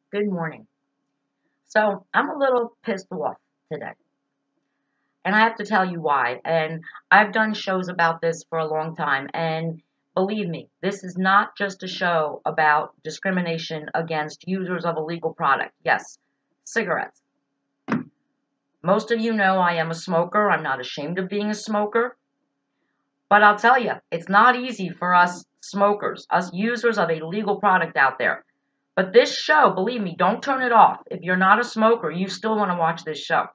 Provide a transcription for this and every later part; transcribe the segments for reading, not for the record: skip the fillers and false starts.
Good morning. So I'm a little pissed off today, and I have to tell you why. And I've done shows about this for a long time, and believe me, this is not just a show about discrimination against users of a legal product. Yes, cigarettes. Most of you know I am a smoker. I'm not ashamed of being a smoker, but I'll tell you, it's not easy for us smokers, us users of a legal product out there. But this show, believe me, don't turn it off. If you're not a smoker, you still want to watch this show.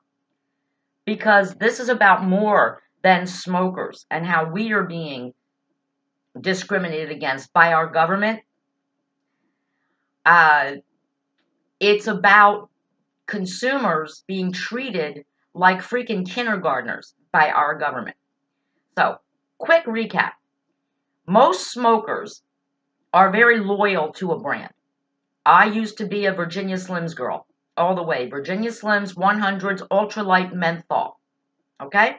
Because this is about more than smokers and how we are being discriminated against by our government. Uh, it's about consumers being treated like freaking kindergartners by our government. So, quick recap. Most smokers are very loyal to a brand. I used to be a Virginia Slims girl, all the way. Virginia Slims 100s Ultralight Menthol. Okay?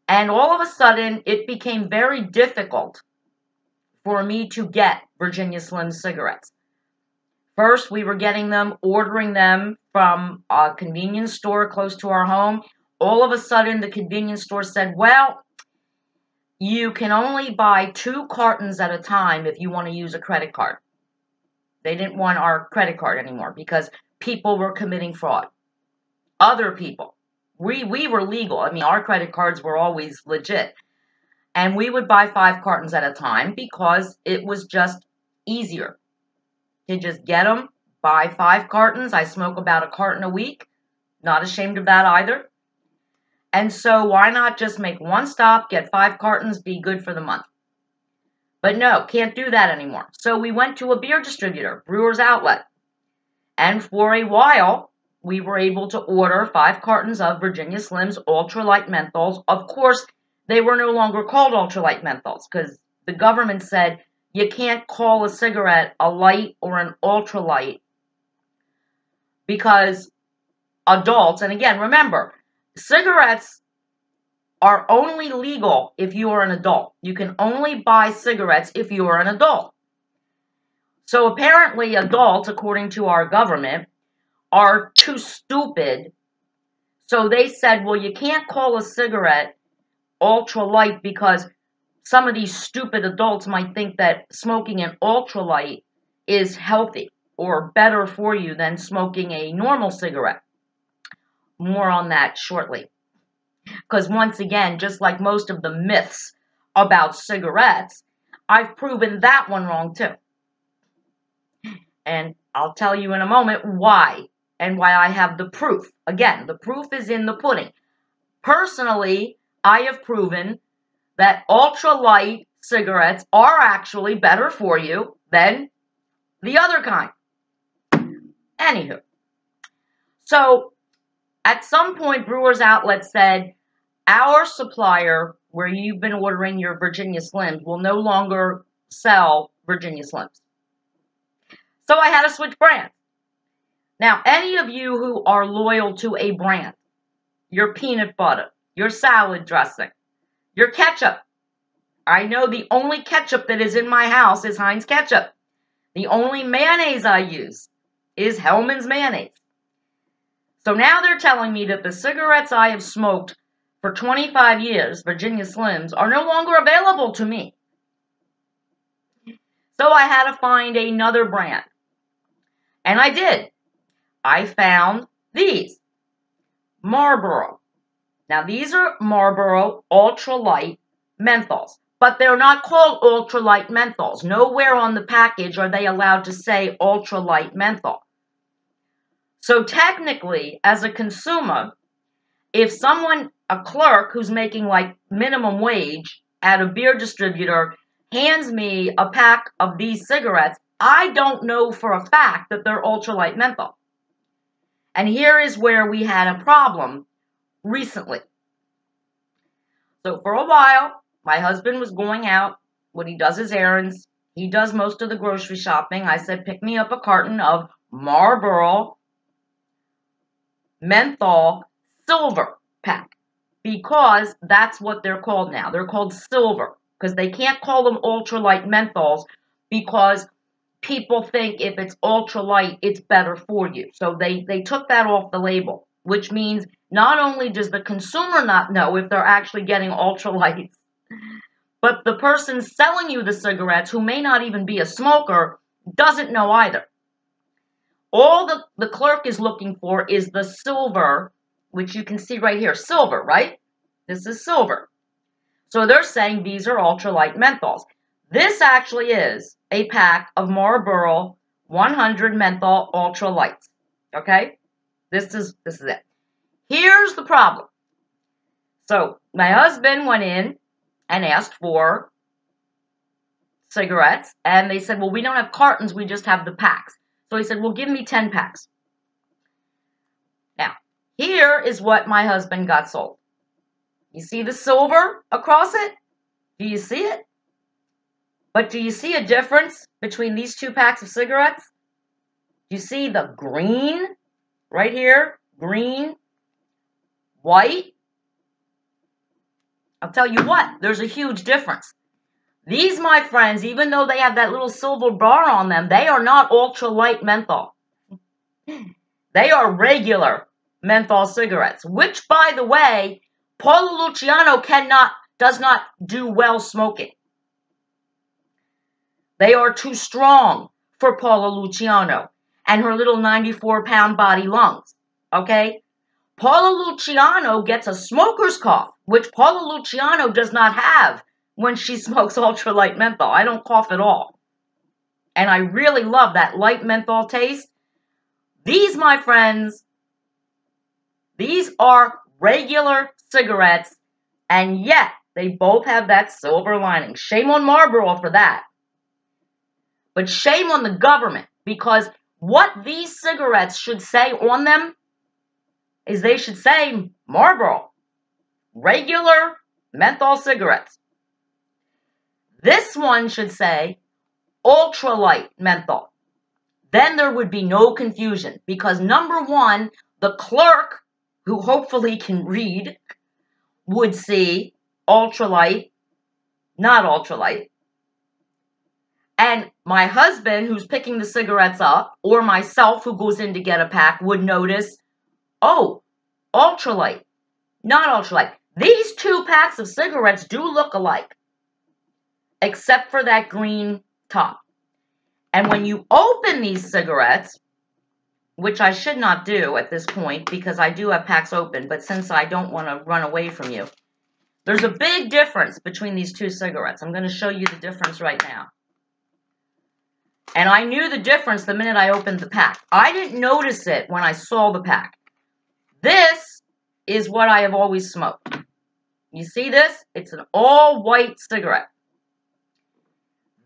And all of a sudden, it became very difficult for me to get Virginia Slim cigarettes. First, we were getting them, ordering them from a convenience store close to our home. All of a sudden, the convenience store said, well, you can only buy 2 cartons at a time if you want to use a credit card. They didn't want our credit card anymore because people were committing fraud. Other people. We were legal. I mean, our credit cards were always legit. And we would buy 5 cartons at a time because it was just easier to just get them, buy 5 cartons. I smoke about a carton a week. Not ashamed of that either. And so why not just make one stop, get 5 cartons, be good for the month? But no, can't do that anymore. So we went to a beer distributor, Brewers Outlet. And for a while, we were able to order 5 cartons of Virginia Slims Ultralight Menthols. Of course, they were no longer called ultralight menthols because the government said you can't call a cigarette a light or an ultralight because adults, and again, remember, cigarettes are only legal if you are an adult. You can only buy cigarettes if you are an adult. So apparently adults, according to our government, are too stupid. So they said, well, you can't call a cigarette ultralight because some of these stupid adults might think that smoking an ultralight is healthy or better for you than smoking a normal cigarette. More on that shortly. Because once again, just like most of the myths about cigarettes, I've proven that one wrong too. And I'll tell you in a moment why and why I have the proof. Again, the proof is in the pudding. Personally, I have proven that ultralight cigarettes are actually better for you than the other kind. Anywho, so at some point, Brewers Outlet said, our supplier, where you've been ordering your Virginia Slims, will no longer sell Virginia Slims. So I had to switch brands. Now, any of you who are loyal to a brand, your peanut butter, your salad dressing, your ketchup. I know the only ketchup that is in my house is Heinz ketchup. The only mayonnaise I use is Hellmann's mayonnaise. So now they're telling me that the cigarettes I have smoked for 25 years, Virginia Slims, are no longer available to me. So I had to find another brand. And I did. I found these. Marlboro. Now these are Marlboro Ultralight Menthols. But they're not called ultralight menthols. Nowhere on the package are they allowed to say ultralight menthol. So technically, as a consumer, if someone, a clerk who's making like minimum wage at a beer distributor, hands me a pack of these cigarettes, I don't know for a fact that they're ultralight menthol. And here is where we had a problem recently. So for a while, my husband was going out when he does his errands. He does most of the grocery shopping. I said, pick me up a carton of Marlboro Menthol Silver pack. Because that's what they're called now. They're called silver. Because they can't call them ultralight menthols because people think if it's ultralight, it's better for you. So they took that off the label, which means not only does the consumer not know if they're actually getting ultralights, but the person selling you the cigarettes, who may not even be a smoker, doesn't know either. All the clerk is looking for is the silver, which you can see right here. Silver, right? This is silver. So they're saying these are ultralight menthols. This actually is a pack of Marlboro 100 menthol ultralights. Okay? This is it. Here's the problem. So my husband went in and asked for cigarettes, and they said, well, we don't have cartons, we just have the packs. So he said, well, give me 10 packs. Now, here is what my husband got sold. You see the silver across it? Do you see it? But do you see a difference between these two packs of cigarettes? Do you see the green right here? Green, white. I'll tell you what, there's a huge difference. These, my friends, even though they have that little silver bar on them, they are not ultralight menthol. They are regular menthol cigarettes, which, by the way, Paula Luciano does not do well smoking. They are too strong for Paula Luciano and her little 94-pound body lungs, okay? Paula Luciano gets a smoker's cough, which Paula Luciano does not have when she smokes ultralight menthol. I don't cough at all. And I really love that light menthol taste. These, my friends, these are regular cigarettes, and yet they both have that silver lining. Shame on Marlboro for that. But shame on the government, because what these cigarettes should say on them is they should say Marlboro, regular menthol cigarettes. This one should say ultralight menthol. Then there would be no confusion, because number one, the clerk, who hopefully can read, would see ultralight, not ultralight. And my husband, who's picking the cigarettes up, or myself, who goes in to get a pack, would notice, oh, ultralight, not ultralight. These two packs of cigarettes do look alike, except for that green top. And when you open these cigarettes, which I should not do at this point because I do have packs open, but since I don't want to run away from you, there's a big difference between these two cigarettes. I'm going to show you the difference right now. And I knew the difference the minute I opened the pack. I didn't notice it when I saw the pack. This is what I have always smoked. You see this? It's an all-white cigarette.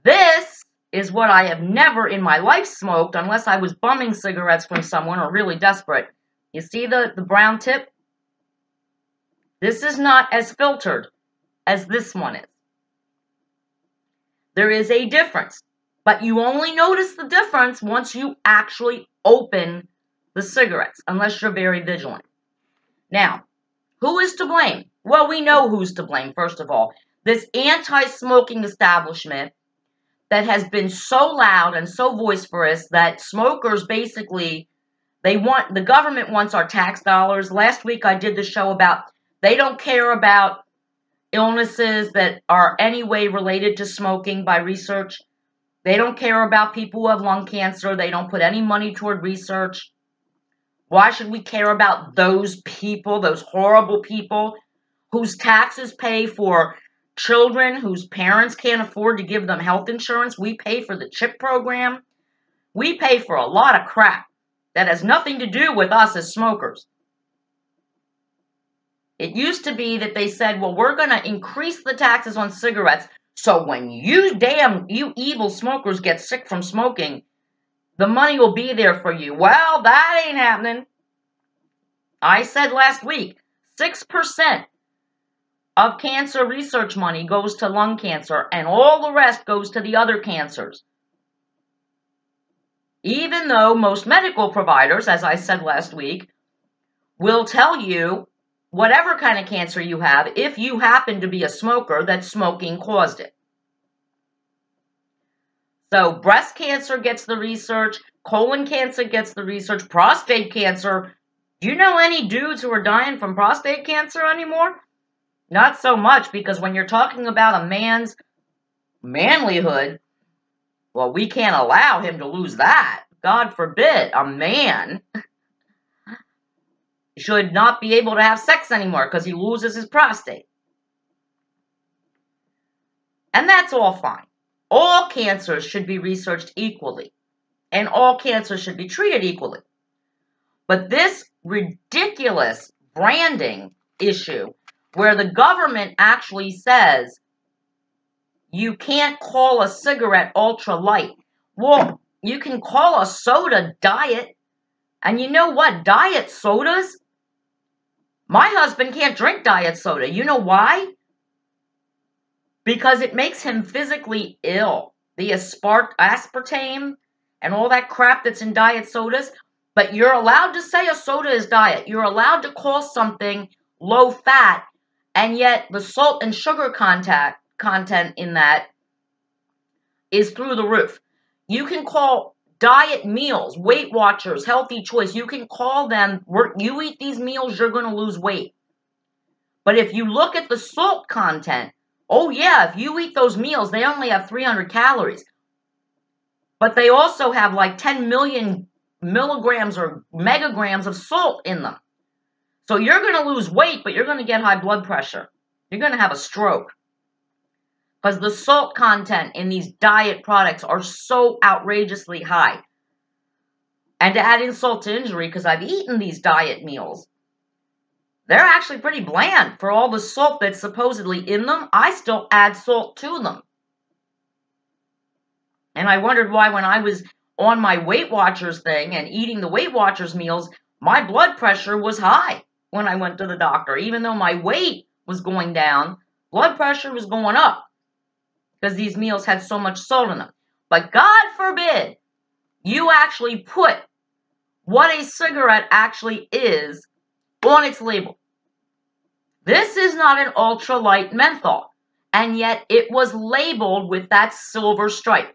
This is what I have never in my life smoked unless I was bumming cigarettes from someone or really desperate. You see the brown tip? This is not as filtered as this one is. There is a difference, but you only notice the difference once you actually open the cigarettes, unless you're very vigilant. Now, who is to blame? Well, we know who's to blame, first of all. This anti-smoking establishment that has been so loud and so vociferous that smokers basically, the government wants our tax dollars. Last week I did the show about they don't care about illnesses that are any way related to smoking by research. They don't care about people who have lung cancer. They don't put any money toward research. Why should we care about those people, those horrible people whose taxes pay for children whose parents can't afford to give them health insurance? We pay for the CHIP program. We pay for a lot of crap that has nothing to do with us as smokers. It used to be that they said, well, we're going to increase the taxes on cigarettes, so when you evil smokers get sick from smoking, the money will be there for you. Well, that ain't happening. I said last week, 6% of cancer research money goes to lung cancer, and all the rest goes to the other cancers. Even though most medical providers, as I said last week, will tell you whatever kind of cancer you have, if you happen to be a smoker, that smoking caused it. So breast cancer gets the research, colon cancer gets the research, prostate cancer. Do you know any dudes who are dying from prostate cancer anymore? Not so much, because when you're talking about a man's manlyhood, well, we can't allow him to lose that. God forbid a man should not be able to have sex anymore because he loses his prostate. And that's all fine. All cancers should be researched equally, and all cancers should be treated equally. But this ridiculous branding issue, where the government actually says you can't call a cigarette ultra light. Well, you can call a soda diet. And you know what? Diet sodas? My husband can't drink diet soda. You know why? Because it makes him physically ill. The aspartame and all that crap that's in diet sodas. But you're allowed to say a soda is diet. You're allowed to call something low fat. And yet the salt and sugar content in that is through the roof. You can call diet meals, Weight Watchers, Healthy Choice. You can call them, you eat these meals, you're going to lose weight. But if you look at the salt content, oh yeah, if you eat those meals, they only have 300 calories. But they also have like 10 million milligrams or megagrams of salt in them. So you're going to lose weight, but you're going to get high blood pressure. You're going to have a stroke. Because the salt content in these diet products are so outrageously high. And to add insult to injury, because I've eaten these diet meals, they're actually pretty bland. For all the salt that's supposedly in them, I still add salt to them. And I wondered why when I was on my Weight Watchers thing and eating the Weight Watchers meals, my blood pressure was high when I went to the doctor. Even though my weight was going down, blood pressure was going up because these meals had so much salt in them. But God forbid you actually put what a cigarette actually is on its label. This is not an ultralight menthol, and yet it was labeled with that silver stripe.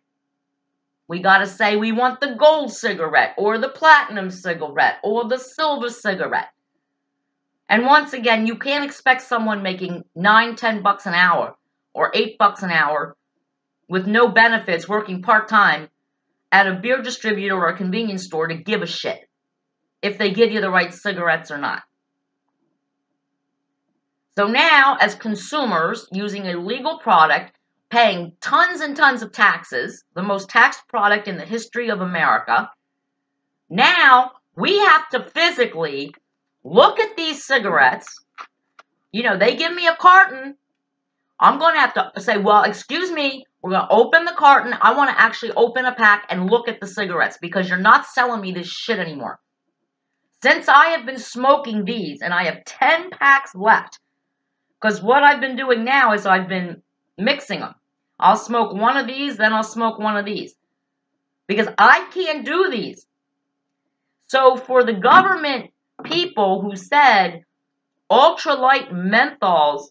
We got to say we want the gold cigarette or the platinum cigarette or the silver cigarette. And once again, you can't expect someone making $9, $10 an hour or $8 an hour with no benefits working part-time at a beer distributor or a convenience store to give a shit if they give you the right cigarettes or not. So now, as consumers using a legal product, paying tons and tons of taxes, the most taxed product in the history of America, now we have to physically look at these cigarettes. You know, they give me a carton. I'm going to have to say, well, excuse me, we're going to open the carton. I want to actually open a pack and look at the cigarettes because you're not selling me this shit anymore. Since I have been smoking these, and I have 10 packs left, because what I've been doing now is I've been mixing them. I'll smoke one of these, then I'll smoke one of these. Because I can't do these. So for the government people who said ultralight menthols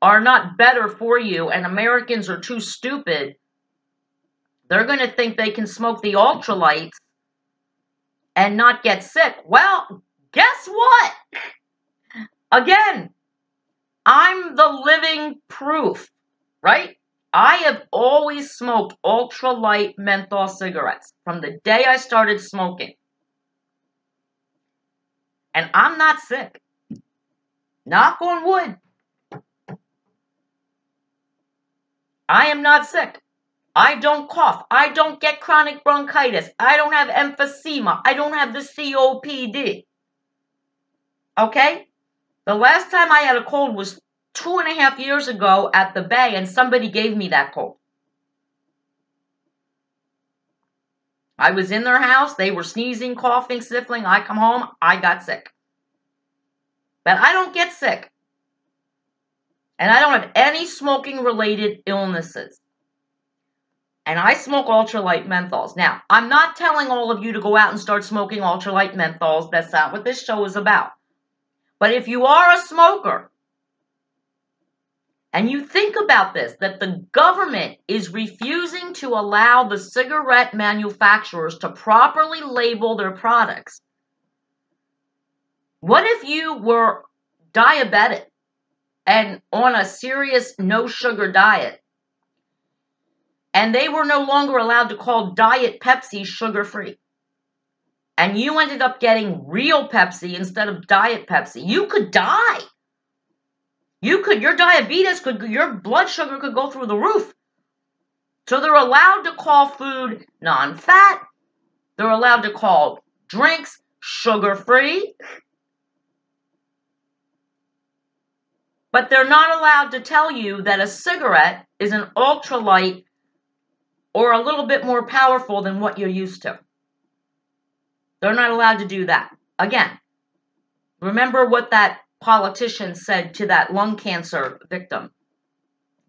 are not better for you and Americans are too stupid, they're going to think they can smoke the ultralights and not get sick. Well, guess what? Again, I'm the living proof, right? I have always smoked ultralight menthol cigarettes from the day I started smoking. And I'm not sick. Knock on wood. I am not sick. I don't cough. I don't get chronic bronchitis. I don't have emphysema. I don't have the COPD. Okay? The last time I had a cold was 2.5 years ago at the Bay, and somebody gave me that cold. I was in their house. They were sneezing, coughing, sniffling. I come home. I got sick. But I don't get sick. And I don't have any smoking-related illnesses. And I smoke ultralight menthols. Now, I'm not telling all of you to go out and start smoking ultralight menthols. That's not what this show is about. But if you are a smoker, And you think about this, that the government is refusing to allow the cigarette manufacturers to properly label their products. What if you were diabetic and on a serious no-sugar diet, and they were no longer allowed to call Diet Pepsi sugar-free, and you ended up getting real Pepsi instead of Diet Pepsi? You could die. Your diabetes your blood sugar could go through the roof. So they're allowed to call food non-fat. They're allowed to call drinks sugar-free. But they're not allowed to tell you that a cigarette is an ultralight or a little bit more powerful than what you're used to. They're not allowed to do that. Again, remember what that politician said to that lung cancer victim.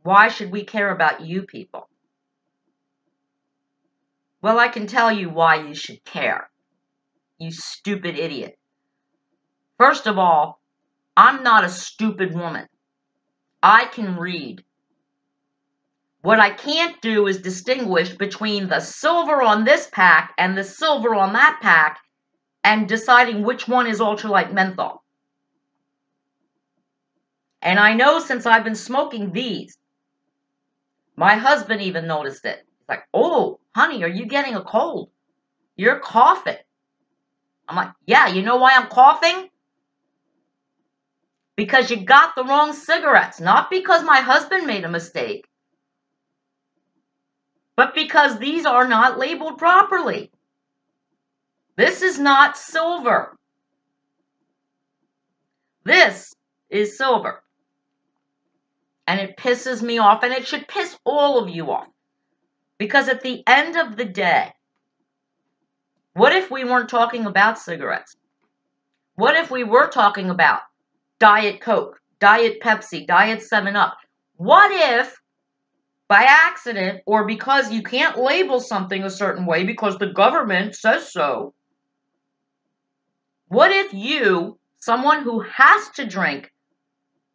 Why should we care about you people? Well, I can tell you why you should care, you stupid idiot. First of all, I'm not a stupid woman. I can read. What I can't do is distinguish between the silver on this pack and the silver on that pack and deciding which one is ultralight menthol. And I know since I've been smoking these, my husband even noticed it. He's like, "Oh, honey, are you getting a cold? You're coughing." I'm like, "Yeah, you know why I'm coughing? Because you got the wrong cigarettes. Not because my husband made a mistake, but because these are not labeled properly. This is not silver. This is silver." And it pisses me off, and it should piss all of you off. Because at the end of the day, what if we weren't talking about cigarettes? What if we were talking about Diet Coke, Diet Pepsi, Diet 7-Up? What if, by accident, or because you can't label something a certain way because the government says so, what if you, someone who has to drink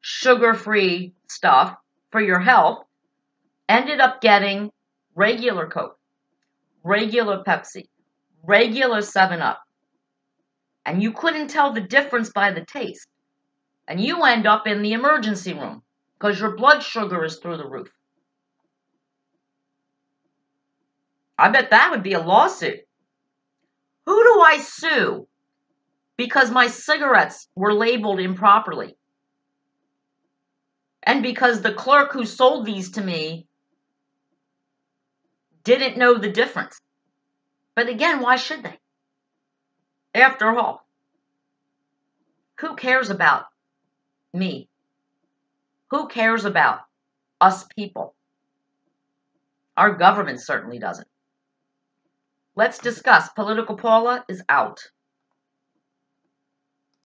sugar-free stuff for your health, ended up getting regular Coke, regular Pepsi, regular 7-Up, and you couldn't tell the difference by the taste, and you end up in the emergency room because your blood sugar is through the roof? I bet that would be a lawsuit. Who do I sue because my cigarettes were labeled improperly? And because the clerk who sold these to me didn't know the difference. But again, why should they? After all, who cares about me? Who cares about us people? Our government certainly doesn't. Let's discuss. Political Paula is out.